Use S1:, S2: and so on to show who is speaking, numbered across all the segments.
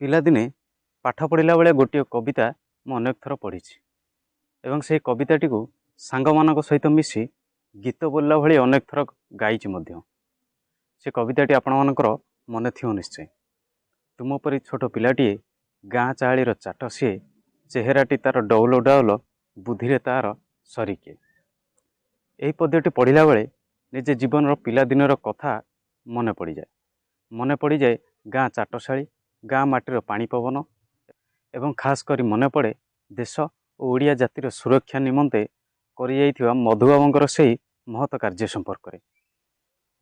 S1: ପିଲାଦିନେ ପାଠ ପଢ଼ିଲା ବେଳେ ଗୋଟିଏ କବିତା ମୁଁ ଅନେକ ଥର ପଢ଼ିଛି ଏବଂ ସେହି କବିତାଟିକୁ ସାଙ୍ଗମାନଙ୍କ ସହିତ ମିଶି ଗୀତ ବୋଲିଲା ଭଳି ଅନେକ ଥର ଗାଇଛି ମଧ୍ୟ। ସେ କବିତାଟି ଆପଣମାନଙ୍କର ମନେ ଥିବ ନିଶ୍ଚୟ। ତୁମ ପରି ଛୋଟ ପିଲାଟିଏ, ଗାଁ ଚାହାଳିର ଚାଟ ସିଏ, ଚେହେରାଟି ତାର ଡଉଲ ଡାଉଲ, ବୁଦ୍ଧିରେ ତାର ସରିକେ। ଏହି ପଦ୍ୟଟି ପଢ଼ିଲା ବେଳେ ନିଜେ ଜୀବନର ପିଲାଦିନର କଥା ମନେ ପଡ଼ିଯାଏ ଗାଁ ଚାଟଶାଳୀ, ଗାଁ ମାଟିର ପାଣି ପବନ ଏବଂ ଖାସ୍ କରି ମନେ ପଡ଼େ ଦେଶ ଓ ଓଡ଼ିଆ ଜାତିର ସୁରକ୍ଷା ନିମନ୍ତେ କରିଯାଇଥିବା ମଧୁବାବୁଙ୍କର ସେହି ମହତ କାର୍ଯ୍ୟ ସମ୍ପର୍କରେ।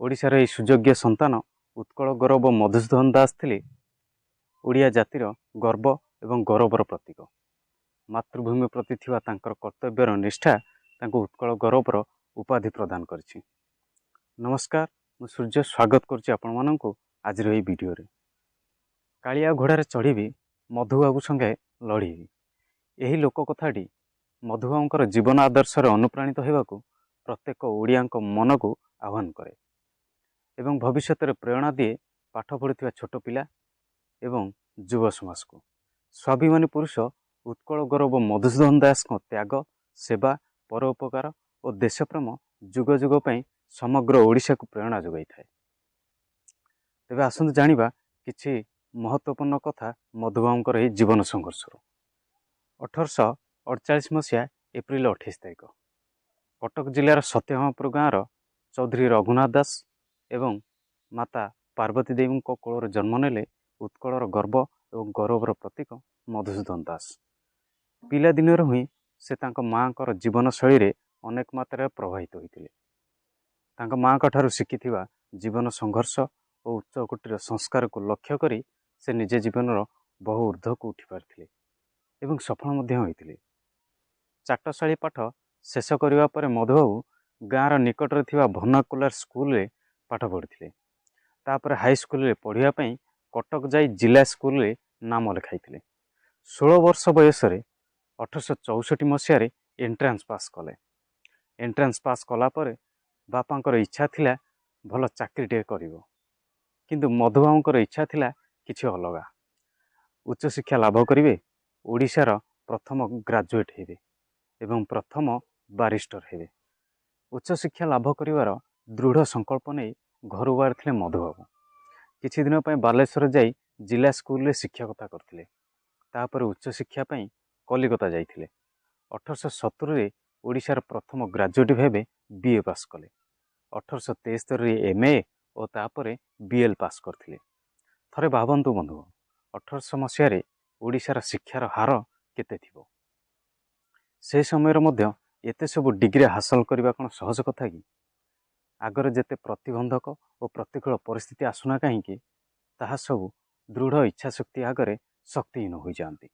S1: ଓଡ଼ିଶାର ଏହି ସୁଯୋଗ୍ୟ ସନ୍ତାନ ଉତ୍କଳ ଗୌରବ ମଧୁସୂଦନ ଦାସ ଥିଲେ ଓଡ଼ିଆ ଜାତିର ଗର୍ବ ଏବଂ ଗୌରବର ପ୍ରତୀକ। ମାତୃଭୂମି ପ୍ରତି ଥିବା ତାଙ୍କର କର୍ତ୍ତବ୍ୟର ନିଷ୍ଠା ତାଙ୍କୁ ଉତ୍କଳ ଗୌରବର ଉପାଧି ପ୍ରଦାନ କରିଛି। ନମସ୍କାର, ମୁଁ ସୂର୍ଯ୍ୟ ସ୍ୱାଗତ କରୁଛି ଆପଣମାନଙ୍କୁ ଆଜିର ଏହି ଭିଡ଼ିଓରେ। କାଳିଆ ଘୋଡ଼ାରେ ଚଢ଼ିବି, ମଧୁବାବୁ ସଙ୍ଗେ ଲଢ଼ିବି। ଏହି ଲୋକକଥାଟି ମଧୁବାବୁଙ୍କର ଜୀବନ ଆଦର୍ଶରେ ଅନୁପ୍ରାଣିତ ହେବାକୁ ପ୍ରତ୍ୟେକ ଓଡ଼ିଆଙ୍କ ମନକୁ ଆହ୍ୱାନ କରେ ଏବଂ ଭବିଷ୍ୟତରେ ପ୍ରେରଣା ଦିଏ ପାଠ ପଢ଼ୁଥିବା ଛୋଟ ପିଲା ଏବଂ ଯୁବ ସମାଜକୁ। ସ୍ୱାଭିମାନୀ ପୁରୁଷ ଉତ୍କଳ ଗୌରବ ମଧୁସୂଦନ ଦାସଙ୍କ ତ୍ୟାଗ, ସେବା, ପରୋପକାର ଓ ଦେଶପ୍ରେମ ଯୁଗ ଯୁଗ ପାଇଁ ସମଗ୍ର ଓଡ଼ିଶାକୁ ପ୍ରେରଣା ଯୋଗାଇଥାଏ। ତେବେ ଆସନ୍ତୁ ଜାଣିବା କିଛି ମହତ୍ତ୍ୱପୂର୍ଣ୍ଣ କଥା ମଧୁବାବୁଙ୍କର ଏହି ଜୀବନ ସଂଘର୍ଷରୁ। 1848 ମସିହା ଏପ୍ରିଲ 28 ତାରିଖ କଟକ ଜିଲ୍ଲାର ସତ୍ୟଭାମପୁର ଗାଁର ଚୌଧୁରୀ ରଘୁନାଥ ଦାସ ଏବଂ ମାତା ପାର୍ବତୀ ଦେବୀଙ୍କ କୋଳରେ ଜନ୍ମ ନେଲେ ଉତ୍କଳର ଗର୍ବ ଏବଂ ଗୌରବର ପ୍ରତୀକ ମଧୁସୂଦନ ଦାସ। ପିଲାଦିନରୁ ହିଁ ସେ ତାଙ୍କ ମାଆଙ୍କର ଜୀବନଶୈଳୀରେ ଅନେକ ମାତ୍ରାରେ ପ୍ରଭାବିତ ହୋଇଥିଲେ। ତାଙ୍କ ମାଆଙ୍କ ଠାରୁ ଶିଖିଥିବା ଜୀବନ ସଂଘର୍ଷ ଓ ଉଚ୍ଚକୋଟୀର ସଂସ୍କାରକୁ ଲକ୍ଷ୍ୟ କରି ସେ ନିଜ ଜୀବନର ବହୁ ଊର୍ଦ୍ଧ୍ୱକୁ ଉଠି ପାରିଥିଲେ ଏବଂ ସଫଳ ମଧ୍ୟ ହୋଇଥିଲେ। ଚାଟଶାଳୀ ପାଠ ଶେଷ କରିବା ପରେ ମଧୁବାବୁ ଗାଁର ନିକଟରେ ଥିବା ଭର୍ଣ୍ଣାକୁଲାର ସ୍କୁଲରେ ପାଠ ପଢ଼ିଥିଲେ। ତାପରେ ହାଇସ୍କୁଲରେ ପଢ଼ିବା ପାଇଁ କଟକ ଯାଇ ଜିଲ୍ଲା ସ୍କୁଲରେ ନାମ ଲେଖାଇଥିଲେ। 16 ବର୍ଷ ବୟସରେ 1864 ମସିହାରେ ଏଣ୍ଟ୍ରାନ୍ସ ପାସ୍ କଲେ। ଏଣ୍ଟ୍ରାନ୍ସ ପାସ୍ କଲା ପରେ ବାପାଙ୍କର ଇଚ୍ଛା ଥିଲା ଭଲ ଚାକିରିଟିଏ କରିବ, କିନ୍ତୁ ମଧୁବାବୁଙ୍କର ଇଚ୍ଛା ଥିଲା କିଛି ଅଲଗା। ଉଚ୍ଚଶିକ୍ଷା ଲାଭ କରିବେ, ଓଡ଼ିଶାର ପ୍ରଥମ ଗ୍ରାଜୁଏଟ୍ ହେବେ ଏବଂ ପ୍ରଥମ ବାରିଷ୍ଟର ହେବେ। ଉଚ୍ଚଶିକ୍ଷା ଲାଭ କରିବାର ଦୃଢ଼ ସଂକଳ୍ପ ନେଇ ଘରୁ ବାହାରିଥିଲେ ମଧୁବାବୁ। କିଛି ଦିନ ପାଇଁ ବାଲେଶ୍ୱର ଯାଇ ଜିଲ୍ଲା ସ୍କୁଲରେ ଶିକ୍ଷକତା କରିଥିଲେ। ତାପରେ ଉଚ୍ଚଶିକ୍ଷା ପାଇଁ କଲିକତା ଯାଇଥିଲେ। 1870ରେ ଓଡ଼ିଶାର ପ୍ରଥମ ଗ୍ରାଜୁଏଟ୍ ଭାବେ BA ପାସ୍ କଲେ। 1873ରେ MA ଓ ତାପରେ BL ପାସ୍ କରିଥିଲେ। ଥରେ ଭାବନ୍ତୁ ବନ୍ଧୁ, 1800 ମସିହାରେ ଓଡ଼ିଶାର ଶିକ୍ଷାର ହାର କେତେ ଥିବ? ସେ ସମୟରେ ମଧ୍ୟ ଏତେ ସବୁ ଡିଗ୍ରୀ ହାସଲ କରିବା କ'ଣ ସହଜ କଥା କି? ଆଗରେ ଯେତେ ପ୍ରତିବନ୍ଧକ ଓ ପ୍ରତିକୂଳ ପରିସ୍ଥିତି ଆସୁନା କାହିଁକି, ତାହା ସବୁ ଦୃଢ଼ ଇଚ୍ଛାଶକ୍ତି ଆଗରେ ଶକ୍ତିହୀନ ହୋଇଯାଆନ୍ତି।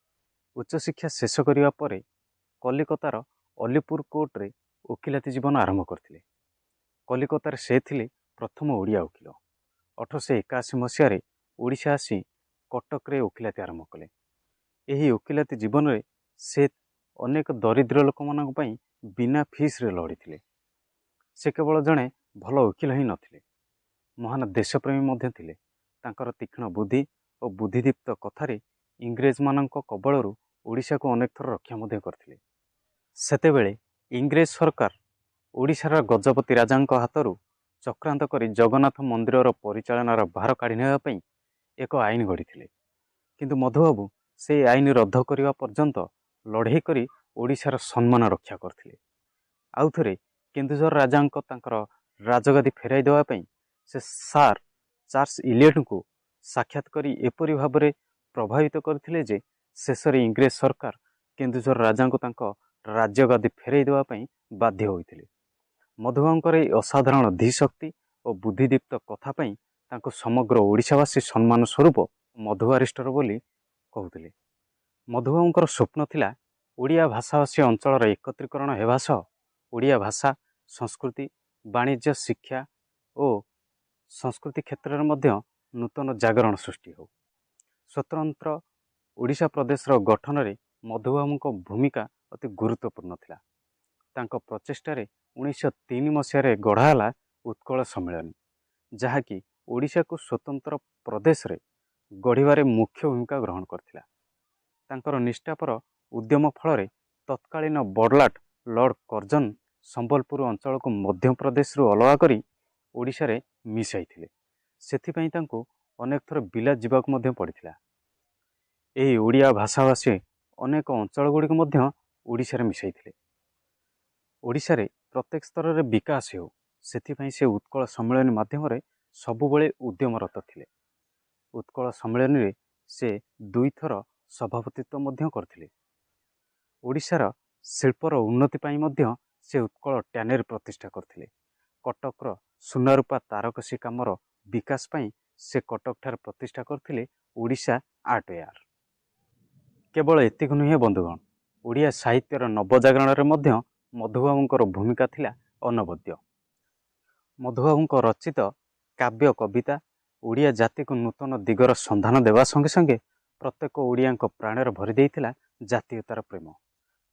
S1: ଉଚ୍ଚଶିକ୍ଷା ଶେଷ କରିବା ପରେ କଲିକତାର ଅଲିପୁର କୋର୍ଟରେ ଓକିଲାତି ଜୀବନ ଆରମ୍ଭ କରିଥିଲେ। କଲିକତାରେ ସେ ଥିଲେ ପ୍ରଥମ ଓଡ଼ିଆ ଓକିଲ। 1881 ମସିହାରେ ଓଡ଼ିଶା ଆସି କଟକରେ ଓକିଲାତି ଆରମ୍ଭ କଲେ। ଏହି ଓକିଲାତି ଜୀବନରେ ସେ ଅନେକ ଦରିଦ୍ର ଲୋକମାନଙ୍କ ପାଇଁ ବିନା ଫିସ୍ରେ ଲଢ଼ିଥିଲେ। ସେ କେବଳ ଜଣେ ଭଲ ଓକିଲ ହିଁ ନଥିଲେ, ମହାନ ଦେଶପ୍ରେମୀ ମଧ୍ୟ ଥିଲେ। ତାଙ୍କର ତୀକ୍ଷ୍ଣ ବୁଦ୍ଧି ଓ ବୁଦ୍ଧିଦୀପ୍ତ କଥାରେ ଇଂରେଜମାନଙ୍କ କବଳରୁ ଓଡ଼ିଶାକୁ ଅନେକ ଥର ରକ୍ଷା ମଧ୍ୟ କରିଥିଲେ। ସେତେବେଳେ ଇଂରେଜ ସରକାର ଓଡ଼ିଶାର ଗଜପତି ରାଜାଙ୍କ ହାତରୁ ଚକ୍ରାନ୍ତ କରି ଜଗନ୍ନାଥ ମନ୍ଦିରର ପରିଚାଳନାର ଭାର କାଢ଼ି ନେବା ପାଇଁ ଏକ ଆଇନ ଗଢ଼ିଥିଲେ। କିନ୍ତୁ ମଧୁବାବୁ ସେହି ଆଇନ ରଦ୍ଦ କରିବା ପର୍ଯ୍ୟନ୍ତ ଲଢ଼େଇ କରି ଓଡ଼ିଶାର ସମ୍ମାନ ରକ୍ଷା କରିଥିଲେ। ଆଉଥରେ କେନ୍ଦୁଝର ରାଜାଙ୍କ ତାଙ୍କର ରାଜଗାଦି ଫେରାଇ ଦେବା ପାଇଁ ସେ ସାର୍ ଚାର୍ଲ୍ସ ଇଲିୟଟଙ୍କୁ ସାକ୍ଷାତ କରି ଏପରି ଭାବରେ ପ୍ରଭାବିତ କରିଥିଲେ ଯେ ଶେଷରେ ଇଂରେଜ ସରକାର କେନ୍ଦୁଝର ରାଜାଙ୍କୁ ତାଙ୍କ ରାଜ୍ୟଗାଦି ଫେରାଇ ଦେବା ପାଇଁ ବାଧ୍ୟ ହୋଇଥିଲେ। ମଧୁବାବୁଙ୍କର ଏହି ଅସାଧାରଣ ଧୀଶକ୍ତି ଓ ବୁଦ୍ଧିଦୀପ୍ତ କଥା ପାଇଁ ତାଙ୍କୁ ସମଗ୍ର ଓଡ଼ିଶାବାସୀ ସମ୍ମାନ ସ୍ୱରୂପ ମଧୁ ବାରିଷ୍ଟର ବୋଲି କହୁଥିଲେ। ମଧୁବାବୁଙ୍କର ସ୍ୱପ୍ନ ଥିଲା ଓଡ଼ିଆ ଭାଷାଭାଷୀ ଅଞ୍ଚଳର ଏକତ୍ରୀକରଣ ହେବା ସହ ଓଡ଼ିଆ ଭାଷା, ସଂସ୍କୃତି, ବାଣିଜ୍ୟ, ଶିକ୍ଷା ଓ ସଂସ୍କୃତି କ୍ଷେତ୍ରରେ ମଧ୍ୟ ନୂତନ ଜାଗରଣ ସୃଷ୍ଟି ହେଉ। ସ୍ୱତନ୍ତ୍ର ଓଡ଼ିଶା ପ୍ରଦେଶର ଗଠନରେ ମଧୁବାବୁଙ୍କ ଭୂମିକା ଅତି ଗୁରୁତ୍ୱପୂର୍ଣ୍ଣ ଥିଲା। ତାଙ୍କ ପ୍ରଚେଷ୍ଟାରେ 1903 ମସିହାରେ ଗଢ଼ା ହେଲା ଉତ୍କଳ ସମ୍ମିଳନୀ, ଯାହାକି ଓଡ଼ିଶାକୁ ସ୍ୱତନ୍ତ୍ର ପ୍ରଦେଶରେ ଗଢ଼ିବାରେ ମୁଖ୍ୟ ଭୂମିକା ଗ୍ରହଣ କରିଥିଲା। ତାଙ୍କର ନିଷ୍ଠାପର ଉଦ୍ୟମ ଫଳରେ ତତ୍କାଳୀନ ବଡ଼ଲାଟ ଲର୍ଡ଼ କର୍ଜନ ସମ୍ବଲପୁର ଅଞ୍ଚଳକୁ ମଧ୍ୟପ୍ରଦେଶରୁ ଅଲଗା କରି ଓଡ଼ିଶାରେ ମିଶାଇଥିଲେ। ସେଥିପାଇଁ ତାଙ୍କୁ ଅନେକ ଥର ବିଲାତ ଯିବାକୁ ମଧ୍ୟ ପଡ଼ିଥିଲା। ଏହି ଓଡ଼ିଆ ଭାଷାଭାଷୀ ଅନେକ ଅଞ୍ଚଳ ଗୁଡ଼ିକୁ ମଧ୍ୟ ଓଡ଼ିଶାରେ ମିଶାଇଥିଲେ। ଓଡ଼ିଶାରେ ପ୍ରତ୍ୟେକ ସ୍ତରରେ ବିକାଶ ହେଉ ସେଥିପାଇଁ ସେ ଉତ୍କଳ ସମ୍ମିଳନୀ ମାଧ୍ୟମରେ ସବୁବେଳେ ଉଦ୍ୟମରତ ଥିଲେ। ଉତ୍କଳ ସମ୍ମିଳନୀରେ ସେ 2 ଥର ସଭାପତିତ୍ୱ ମଧ୍ୟ କରିଥିଲେ। ଓଡ଼ିଶାର ଶିଳ୍ପର ଉନ୍ନତି ପାଇଁ ମଧ୍ୟ ସେ ଉତ୍କଳ ଟ୍ୟାନେରୀ ପ୍ରତିଷ୍ଠା କରିଥିଲେ। କଟକର ସୁନାରୂପା ତାରକସି କାମର ବିକାଶ ପାଇଁ ସେ କଟକଠାରେ ପ୍ରତିଷ୍ଠା କରିଥିଲେ ଓଡ଼ିଶା ଆର୍ଟ ୱେୟାର। କେବଳ ଏତିକି ନୁହେଁ ବନ୍ଧୁଗଣ, ଓଡ଼ିଆ ସାହିତ୍ୟର ନବଜାଗରଣରେ ମଧ୍ୟ ମଧୁବାବୁଙ୍କର ଭୂମିକା ଥିଲା ଅନବଦ୍ୟ। ମଧୁବାବୁଙ୍କ ରଚିତ କାବ୍ୟ କବିତା ଓଡ଼ିଆ ଜାତିକୁ ନୂତନ ଦିଗର ସନ୍ଧାନ ଦେବା ସଙ୍ଗେ ସଙ୍ଗେ ପ୍ରତ୍ୟେକ ଓଡ଼ିଆଙ୍କ ପ୍ରାଣରେ ଭରି ଦେଇଥିଲା ଜାତୀୟତାର ପ୍ରେମ।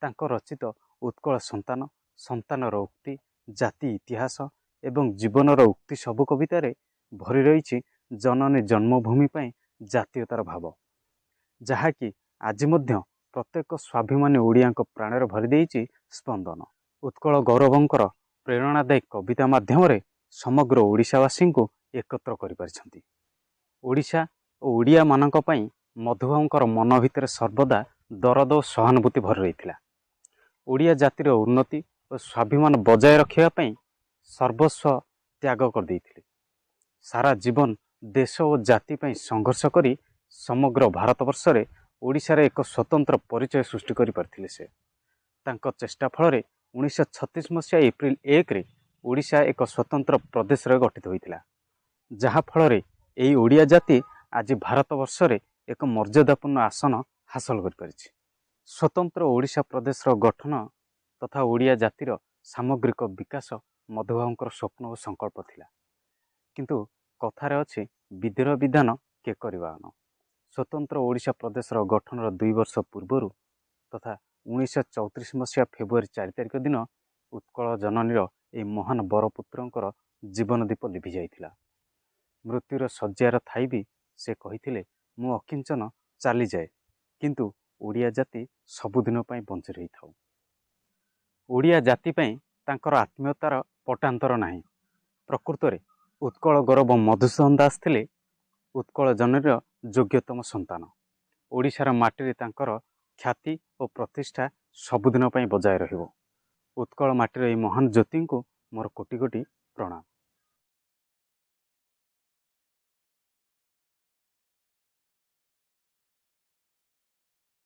S1: ତାଙ୍କ ରଚିତ ଉତ୍କଳ ସନ୍ତାନ, ସନ୍ତାନର ଉକ୍ତି, ଜାତି ଇତିହାସ ଏବଂ ଜୀବନର ଉକ୍ତି ସବୁ କବିତାରେ ଭରି ରହିଛି ଜନନୀ ଜନ୍ମଭୂମି ପାଇଁ ଜାତୀୟତାର ଭାବ, ଯାହାକି ଆଜି ମଧ୍ୟ ପ୍ରତ୍ୟେକ ସ୍ୱାଭିମାନୀ ଓଡ଼ିଆଙ୍କ ପ୍ରାଣରେ ଭରି ଦେଇଛି ସ୍ପନ୍ଦନ। ଉତ୍କଳ ଗୌରବଙ୍କର ପ୍ରେରଣାଦାୟୀ କବିତା ମାଧ୍ୟମରେ ସମଗ୍ର ଓଡ଼ିଶାବାସୀଙ୍କୁ ଏକତ୍ର କରିପାରିଛନ୍ତି। ଓଡ଼ିଶା ଓ ଓଡ଼ିଆମାନଙ୍କ ପାଇଁ ମଧୁବାବୁଙ୍କର ମନ ଭିତରେ ସର୍ବଦା ଦରଦ ଓ ସହାନୁଭୂତି ଭରି ରହିଥିଲା। ଓଡ଼ିଆ ଜାତିର ଉନ୍ନତି ଓ ସ୍ୱାଭିମାନ ବଜାୟ ରଖିବା ପାଇଁ ସର୍ବସ୍ୱ ତ୍ୟାଗ କରିଦେଇଥିଲେ। ସାରା ଜୀବନ ଦେଶ ଓ ଜାତି ପାଇଁ ସଂଘର୍ଷ କରି ସମଗ୍ର ଭାରତବର୍ଷରେ ଓଡ଼ିଶାରେ ଏକ ସ୍ୱତନ୍ତ୍ର ପରିଚୟ ସୃଷ୍ଟି କରିପାରିଥିଲେ। ସେ ତାଙ୍କ ଚେଷ୍ଟା ଫଳରେ 1936 ମସିହା ଏପ୍ରିଲ 1ରେ ଓଡ଼ିଶା ଏକ ସ୍ୱତନ୍ତ୍ର ପ୍ରଦେଶରେ ଗଠିତ ହୋଇଥିଲା, ଯାହାଫଳରେ ଏହି ଓଡ଼ିଆ ଜାତି ଆଜି ଭାରତବର୍ଷରେ ଏକ ମର୍ଯ୍ୟାଦାପୂର୍ଣ୍ଣ ଆସନ ହାସଲ କରିପାରିଛି। ସ୍ୱତନ୍ତ୍ର ଓଡ଼ିଶା ପ୍ରଦେଶର ଗଠନ ତଥା ଓଡ଼ିଆ ଜାତିର ସାମଗ୍ରିକ ବିକାଶ ମଧୁବାବୁଙ୍କର ସ୍ୱପ୍ନ ଓ ସଂକଳ୍ପ ଥିଲା। କିନ୍ତୁ କଥାରେ ଅଛି, ବିଧିର ବିଧାନ କେ କରିବା ଆନ। ସ୍ୱତନ୍ତ୍ର ଓଡ଼ିଶା ପ୍ରଦେଶର ଗଠନର 2 ବର୍ଷ ପୂର୍ବରୁ ତଥା 1934 ମସିହା ଫେବୃଆରୀ 4 ତାରିଖ ଦିନ ଉତ୍କଳ ଜନନୀର ଏହି ମହାନ ବରପୁତ୍ରଙ୍କର ଜୀବନ ଦୀପ ଲିଭି ଯାଇଥିଲା। ମୃତ୍ୟୁର ଶଯ୍ୟାର ଥାଇ ବି ସେ କହିଥିଲେ, ମୁଁ ଅକିଞ୍ଚନ ଚାଲିଯାଏ, କିନ୍ତୁ ଓଡ଼ିଆ ଜାତି ସବୁଦିନ ପାଇଁ ବଞ୍ଚି ରହିଥାଉ। ଓଡ଼ିଆ ଜାତି ପାଇଁ ତାଙ୍କର ଆତ୍ମୀୟତାର ପଟାନ୍ତର ନାହିଁ। ପ୍ରକୃତରେ ଉତ୍କଳ ଗୌରବ ମଧୁସୂଦନ ଦାସ ଥିଲେ ଉତ୍କଳ ଜନନୀର ଯୋଗ୍ୟତମ ସନ୍ତାନ। ଓଡ଼ିଶାର ମାଟିରେ ତାଙ୍କର ଖ୍ୟାତି ଓ ପ୍ରତିଷ୍ଠା ସବୁଦିନ ପାଇଁ ବଜାୟ ରହିବ। ଉତ୍କଳ ମାଟିର ଏହି ମହାନ ଜ୍ୟୋତିଙ୍କୁ ମୋର କୋଟି କୋଟି ପ୍ରଣାମ।